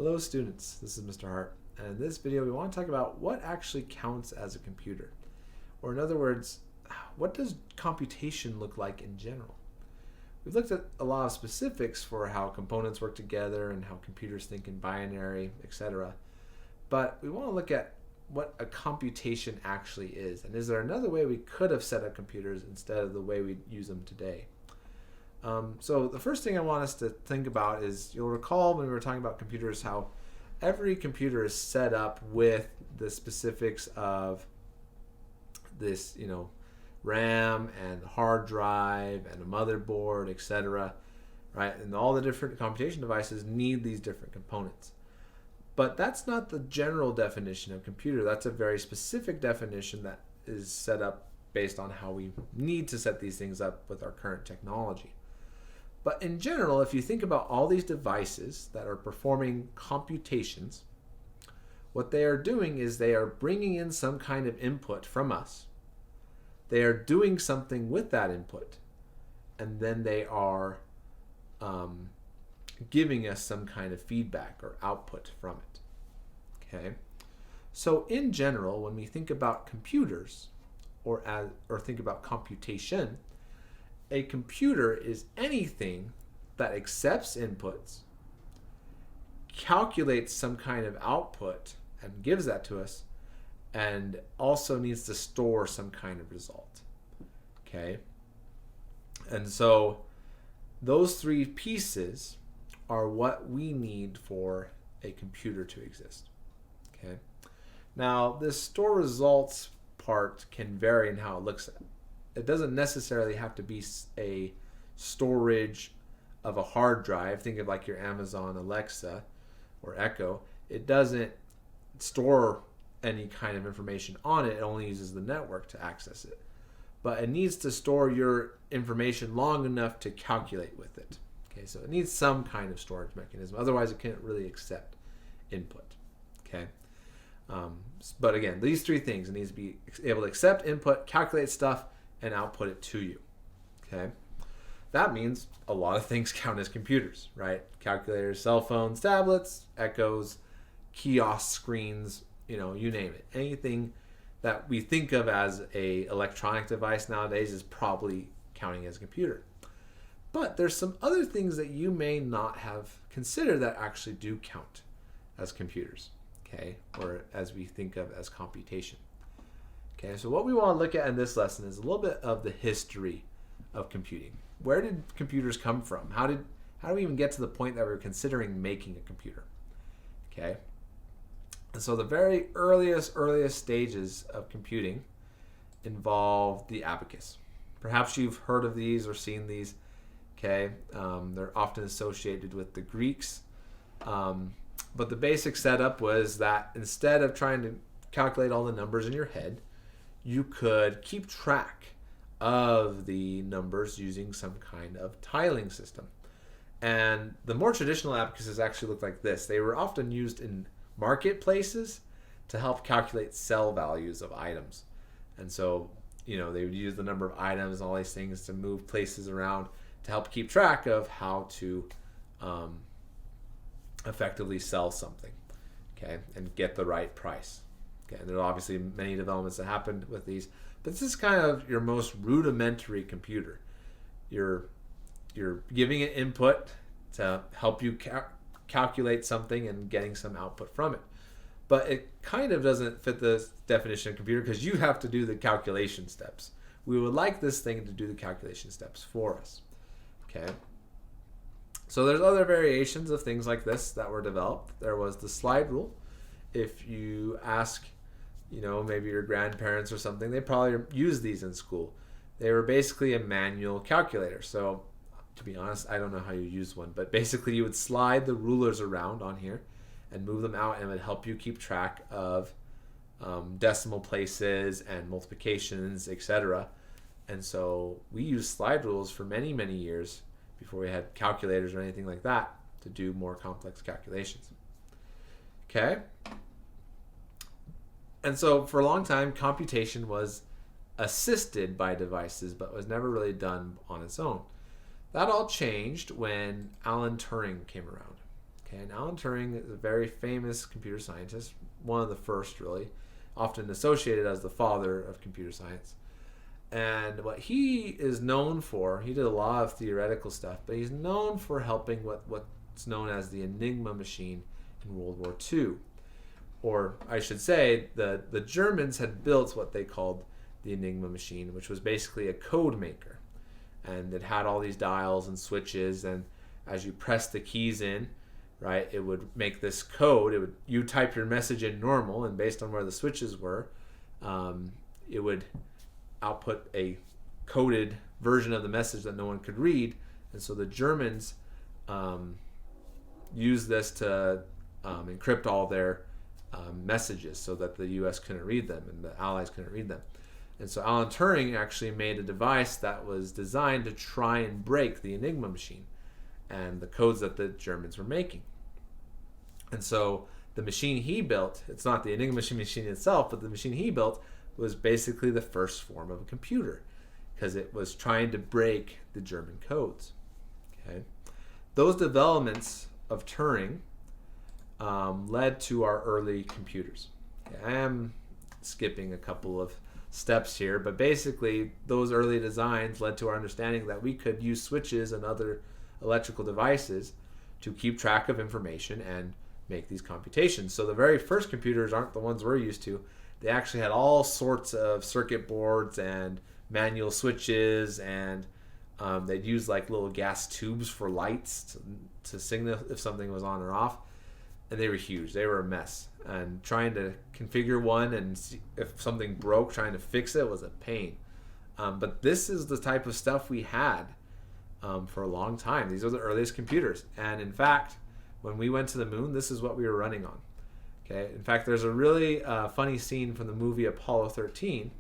Hello students, this is Mr. Hart, and in this video we want to talk about what actually counts as a computer. Or in other words, what does computation look like in general? We've looked at a lot of specifics for how components work together and how computers think in binary, etc. But we want to look at what a computation actually is, and is there another way we could have set up computers instead of the way we use them today? So the first thing I want us to think about is, you'll recall when we were talking about computers how every computer is set up with the specifics of this, RAM and hard drive and a motherboard, etc. Right? And all the different computation devices need these different components. But that's not the general definition of computer. That's a very specific definition that is set up based on how we need to set these things up with our current technology. But in general, if you think about all these devices that are performing computations, what they are doing is they are bringing in some kind of input from us. They are doing something with that input, and then they are giving us some kind of feedback or output from it. Okay? So in general, when we think about computers or think about computation, a computer is anything that accepts inputs, calculates some kind of output, and gives that to us, and also needs to store some kind of result. Okay? And so those three pieces are what we need for a computer to exist. Okay? Now, this store results part can vary in how it looks. It doesn't necessarily have to be a storage of a hard drive. Think of like your Amazon Alexa or Echo. It doesn't store any kind of information on it. It only uses the network to access it. But it needs to store your information long enough to calculate with it. Okay, so it needs some kind of storage mechanism. Otherwise, it can't really accept input. Okay. But again, these three things: it needs to be able to accept input, calculate stuff, and output it to you. Okay, that means a lot of things count as computers, right? Calculators, cell phones, tablets, Echoes, kiosk screens, you name it. Anything that we think of as a electronic device nowadays is probably counting as a computer. But there's some other things that you may not have considered that actually do count as computers, okay? Or as we think of as computation. Okay, so what we want to look at in this lesson is a little bit of the history of computing. Where did computers come from? How do we even get to the point that we're considering making a computer? Okay, and so the very earliest stages of computing involve the abacus. Perhaps you've heard of these or seen these. Okay, they're often associated with the Greeks. But the basic setup was that instead of trying to calculate all the numbers in your head, you could keep track of the numbers using some kind of tiling system. And the more traditional abacuses actually look like this. They were often used in marketplaces to help calculate sell values of items. And so, they would use the number of items and all these things to move places around to help keep track of how to effectively sell something, okay, and get the right price. Okay, and there are obviously many developments that happened with these, but this is kind of your most rudimentary computer. You're giving it input to help you calculate something and getting some output from it. But it kind of doesn't fit the definition of computer because you have to do the calculation steps. We would like this thing to do the calculation steps for us. Okay. So there's other variations of things like this that were developed. There was the slide rule. If you ask, maybe your grandparents or something, they probably used these in school. They were basically a manual calculator. So to be honest, I don't know how you use one, but basically you would slide the rulers around on here and move them out, and it would help you keep track of decimal places and multiplications, etc. And so we used slide rules for many, many years before we had calculators or anything like that to do more complex calculations. Okay? And so for a long time, computation was assisted by devices, but was never really done on its own. That all changed when Alan Turing came around. Okay, and Alan Turing is a very famous computer scientist, one of the first really, often associated as the father of computer science. And what he is known for, he did a lot of theoretical stuff, but he's known for helping what's known as the Enigma machine in World War II. Or I should say, the Germans had built what they called the Enigma machine, which was basically a code maker. And it had all these dials and switches, and as you press the keys in, right, it would make this code. You type your message in normal, and based on where the switches were, it would output a coded version of the message that no one could read. And so the Germans used this to encrypt all their messages so that the US couldn't read them and the Allies couldn't read them. And so Alan Turing actually made a device that was designed to try and break the Enigma machine and the codes that the Germans were making. And so the machine he built, it's not the Enigma machine itself, but the machine he built was basically the first form of a computer because it was trying to break the German codes. Okay, those developments of Turing led to our early computers. Okay, I am skipping a couple of steps here, but basically those early designs led to our understanding that we could use switches and other electrical devices to keep track of information and make these computations. So the very first computers aren't the ones we're used to. They actually had all sorts of circuit boards and manual switches, and they'd use like little gas tubes for lights to signal if something was on or off. And they were huge. They were a mess. And trying to configure one and see if something broke, trying to fix it was a pain. But this is the type of stuff we had for a long time. These are the earliest computers. And in fact, when we went to the moon, this is what we were running on. Okay. In fact, there's a really funny scene from the movie Apollo 13.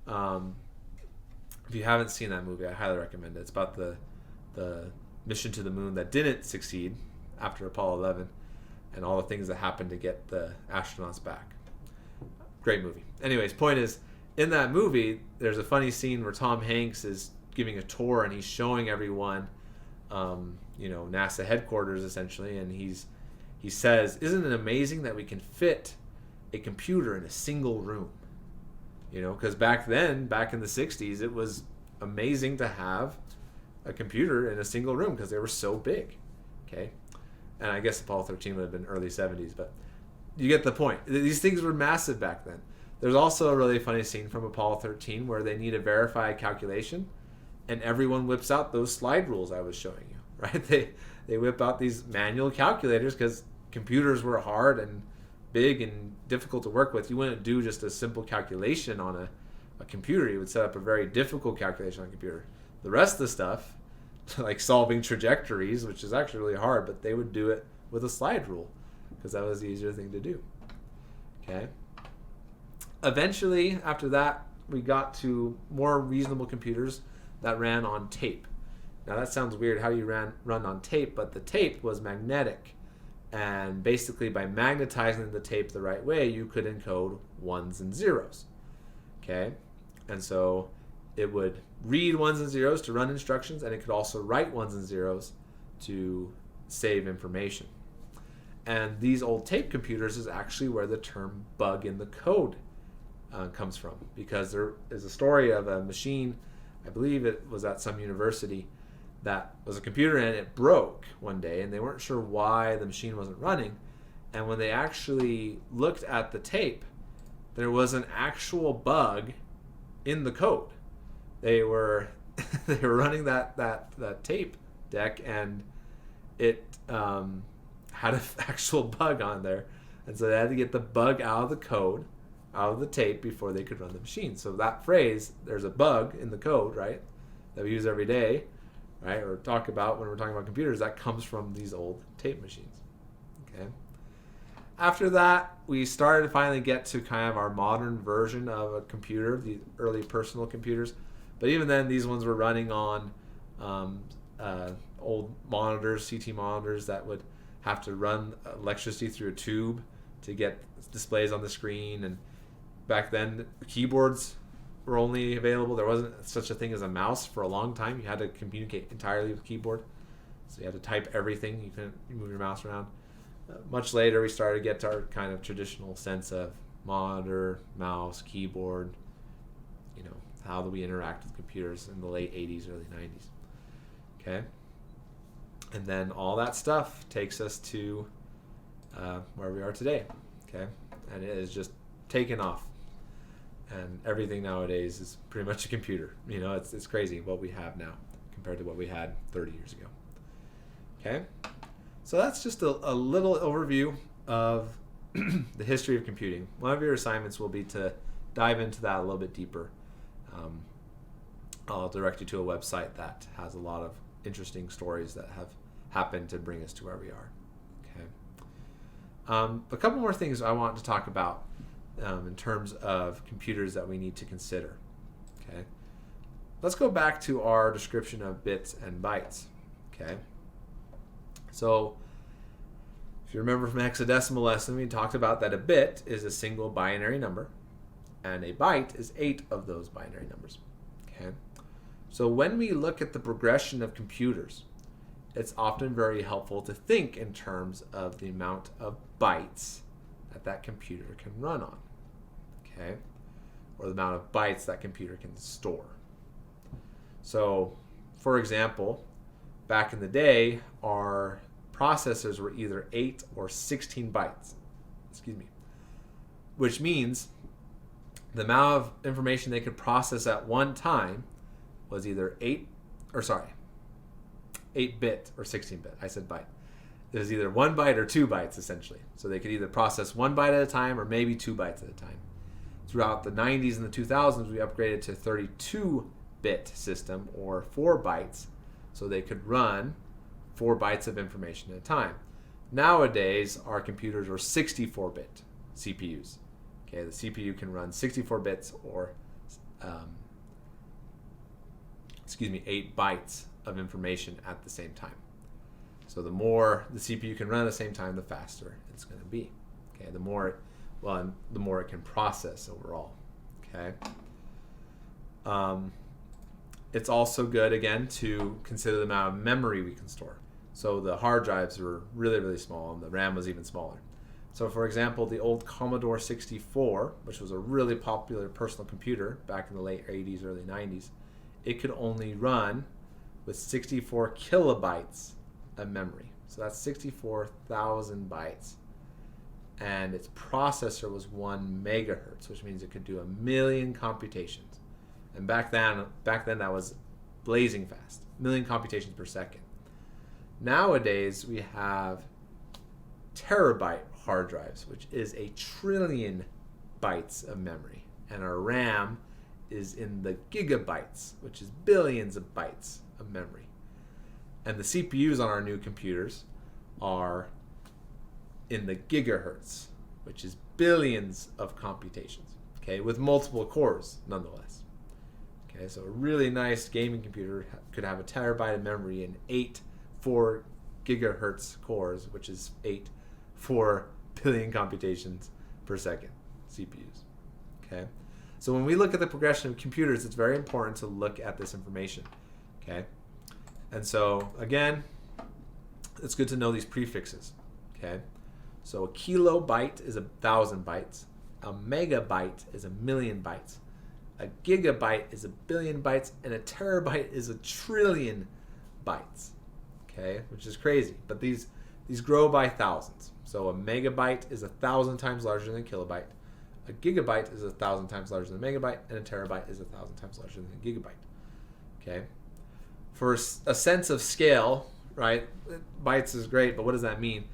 If you haven't seen that movie, I highly recommend it. It's about the mission to the moon that didn't succeed after Apollo 11 and all the things that happened to get the astronauts back. Great movie. Anyways, point is, in that movie, there's a funny scene where Tom Hanks is giving a tour and he's showing everyone, NASA headquarters essentially, and he says, "Isn't it amazing that we can fit a computer in a single room?" Because back then, back in the 60s, it was amazing to have a computer in a single room because they were so big. Okay, and I guess Apollo 13 would have been early 70s, but you get the point. These things were massive back then. There's also a really funny scene from Apollo 13 where they need to verify a calculation, and everyone whips out those slide rules I was showing you, right? They whip out these manual calculators because computers were hard and big and difficult to work with. You wouldn't do just a simple calculation on a computer. You would set up a very difficult calculation on a computer. The rest of the stuff, like solving trajectories, which is actually really hard, but they would do it with a slide rule because that was the easier thing to do. Okay. Eventually, after that, we got to more reasonable computers that ran on tape. Now that sounds weird. How do you run on tape? But the tape was magnetic, and basically by magnetizing the tape the right way, you could encode ones and zeros. Okay, and so it would read ones and zeros to run instructions, and it could also write ones and zeros to save information. And these old tape computers is actually where the term bug in the code comes from, because there is a story of a machine, I believe it was at some university, that was a computer and it broke one day and they weren't sure why the machine wasn't running. And when they actually looked at the tape, there was an actual bug in the code. They were running that tape deck, and it had an actual bug on there, and so they had to get the bug out of the code, out of the tape, before they could run the machine. So that phrase, "there's a bug in the code," right, that we use every day, right, or talk about when we're talking about computers, that comes from these old tape machines. Okay. After that, we started to finally get to kind of our modern version of a computer, the early personal computers. But even then, these ones were running on old monitors, CT monitors, that would have to run electricity through a tube to get displays on the screen. And back then, keyboards were only available. There wasn't such a thing as a mouse for a long time. You had to communicate entirely with keyboard. So you had to type everything. You couldn't move your mouse around. Much later, we started to get to our kind of traditional sense of monitor, mouse, keyboard, how do we interact with computers in the late 80s, early 90s. Okay? And then all that stuff takes us to where we are today. Okay? And it is just taken off. And everything nowadays is pretty much a computer. It's crazy what we have now compared to what we had 30 years ago. Okay? So that's just a little overview of the history of computing. One of your assignments will be to dive into that a little bit deeper. I'll direct you to a website that has a lot of interesting stories that have happened to bring us to where we are. Okay. A couple more things I want to talk about in terms of computers that we need to consider. Okay. Let's go back to our description of bits and bytes. Okay. So, if you remember from hexadecimal lesson, we talked about that a bit is a single binary number, and a byte is 8 of those binary numbers. Okay? So when we look at the progression of computers, it's often very helpful to think in terms of the amount of bytes that computer can run on. Okay? Or the amount of bytes that computer can store. So, for example, back in the day, our processors were either 8 or 16 bytes. Which means the amount of information they could process at one time was either 8-bit or 16-bit. I said byte. It was either 1 byte or 2 bytes, essentially. So they could either process 1 byte at a time or maybe 2 bytes at a time. Throughout the 90s and the 2000s, we upgraded to 32-bit system, or 4 bytes, so they could run 4 bytes of information at a time. Nowadays, our computers are 64-bit CPUs. Okay, the CPU can run 64 bits or 8 bytes of information at the same time. So the more the CPU can run at the same time, the faster it's going to be. Okay, the more it can process overall. Okay. It's also good, again, to consider the amount of memory we can store. So the hard drives were really, really small, and the RAM was even smaller. So, for example, the old Commodore 64, which was a really popular personal computer back in the late 80s, early 90s, it could only run with 64 kilobytes of memory. So that's 64,000 bytes. And its processor was 1 megahertz, which means it could do 1 million computations. And back then that was blazing fast, 1 million computations per second. Nowadays, we have terabyte hard drives, which is 1 trillion bytes of memory. And our RAM is in the gigabytes, which is billions of bytes of memory. And the CPUs on our new computers are in the gigahertz, which is billions of computations, okay, with multiple cores nonetheless. Okay, so a really nice gaming computer could have 1 terabyte of memory and 8 4 gigahertz cores, which is 4 billion computations per second, CPUs. Okay, so when we look at the progression of computers, it's very important to look at this information. Okay, and so again, it's good to know these prefixes. Okay, so a kilobyte is 1,000 bytes, a megabyte is 1 million bytes, a gigabyte is 1 billion bytes, and a terabyte is 1 trillion bytes. Okay, which is crazy, but these grow by thousands. So a megabyte is 1,000 times larger than a kilobyte, a gigabyte is 1,000 times larger than a megabyte, and a terabyte is 1,000 times larger than a gigabyte. Okay, for a sense of scale, right? Bytes is great, but what does that mean?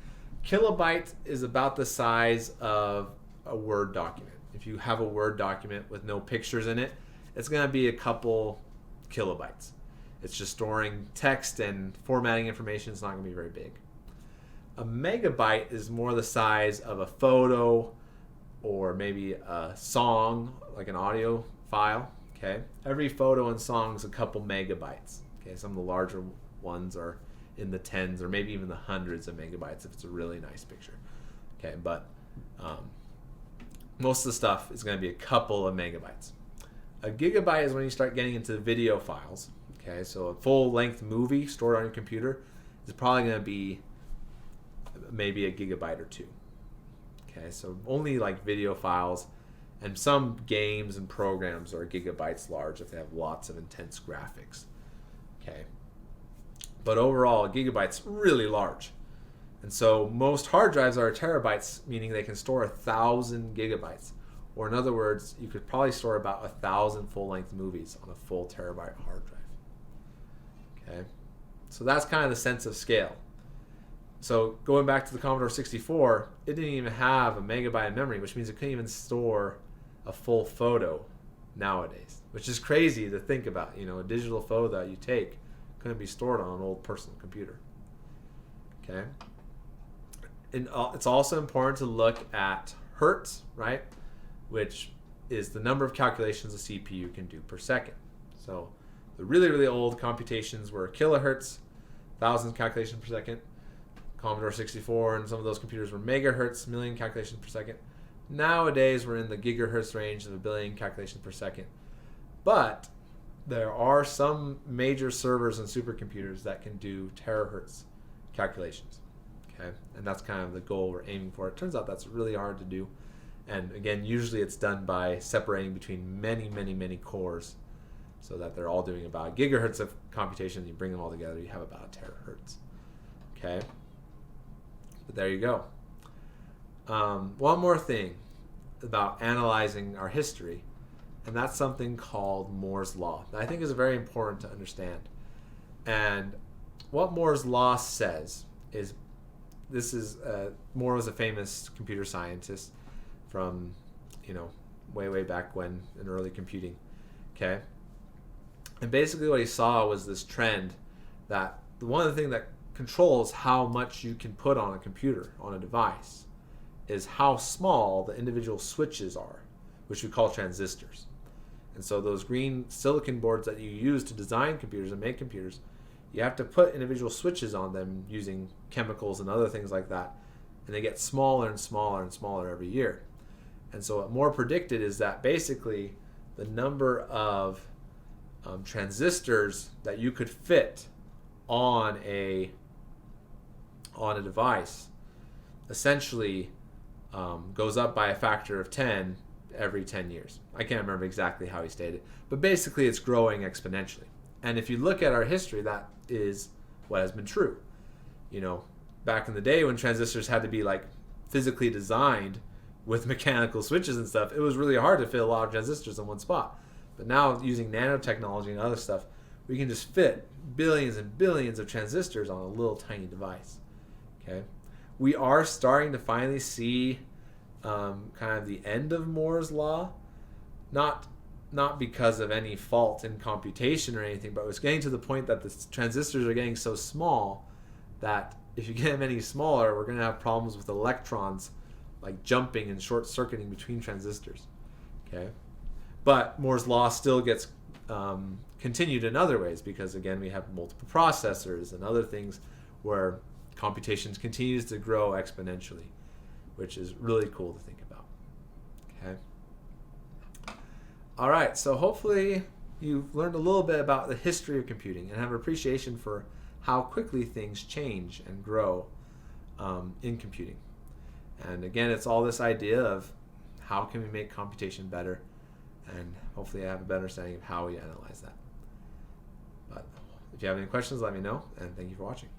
Kilobyte is about the size of a Word document. If you have a Word document with no pictures in it, it's going to be a couple kilobytes. It's just storing text and formatting information. It's not going to be very big. A megabyte is more the size of a photo or maybe a song, like an audio file. Okay, every photo and song is a couple megabytes. Okay, some of the larger ones are in the tens or maybe even the hundreds of megabytes if it's a really nice picture. Okay, but most of the stuff is going to be a couple of megabytes. A gigabyte is when you start getting into video files. Okay, so a full-length movie stored on your computer is probably going to be maybe a gigabyte or two. Okay, so only like video files, and some games and programs are gigabytes large if they have lots of intense graphics. Okay, but overall, a gigabyte's really large. And so most hard drives are terabytes, meaning they can store 1,000 gigabytes. Or in other words, you could probably store about 1,000 full-length movies on a full terabyte hard drive. Okay, so that's kind of the sense of scale. So going back to the Commodore 64, it didn't even have a megabyte of memory, which means it couldn't even store a full photo nowadays, which is crazy to think about. You know, a digital photo that you take couldn't be stored on an old personal computer. Okay. And it's also important to look at hertz, right? Which is the number of calculations a CPU can do per second. So the really, really old computations were kilohertz, 1,000 calculations per second. Commodore 64 and some of those computers were megahertz, million calculations per second. Nowadays, we're in the gigahertz range of 1 billion calculations per second. But there are some major servers and supercomputers that can do terahertz calculations. Okay, and that's kind of the goal we're aiming for. It turns out that's really hard to do. And again, usually it's done by separating between many, many, many cores so that they're all doing about 1 gigahertz of computation. You bring them all together, you have about 1 terahertz. Okay, but there you go. One more thing about analyzing our history, and that's something called Moore's Law that I think is very important to understand. And what Moore's Law says is, Moore was a famous computer scientist from, way back when in early computing. Okay, and basically what he saw was this trend that one of the things that controls how much you can put on a computer, on a device, is how small the individual switches are, which we call transistors. And so those green silicon boards that you use to design computers and make computers, you have to put individual switches on them using chemicals and other things like that, and they get smaller and smaller and smaller every year. And so what Moore predicted is that basically the number of transistors that you could fit on a device essentially goes up by a factor of 10 every 10 years. I can't remember exactly how he stated, but basically it's growing exponentially. And if you look at our history, that is what has been true. Back in the day when transistors had to be like physically designed with mechanical switches and stuff, it was really hard to fit a lot of transistors in one spot. But now using nanotechnology and other stuff, we can just fit billions and billions of transistors on a little tiny device. Okay, we are starting to finally see kind of the end of Moore's Law, not because of any fault in computation or anything, but it's getting to the point that the transistors are getting so small that if you get them any smaller, we're going to have problems with electrons like jumping and short-circuiting between transistors. Okay, but Moore's Law still gets continued in other ways because, again, we have multiple processors and other things where computation continues to grow exponentially, which is really cool to think about. Okay. All right, so hopefully you've learned a little bit about the history of computing and have an appreciation for how quickly things change and grow in computing. And again, it's all this idea of how can we make computation better, and hopefully I have a better understanding of how we analyze that. But if you have any questions, let me know, and thank you for watching.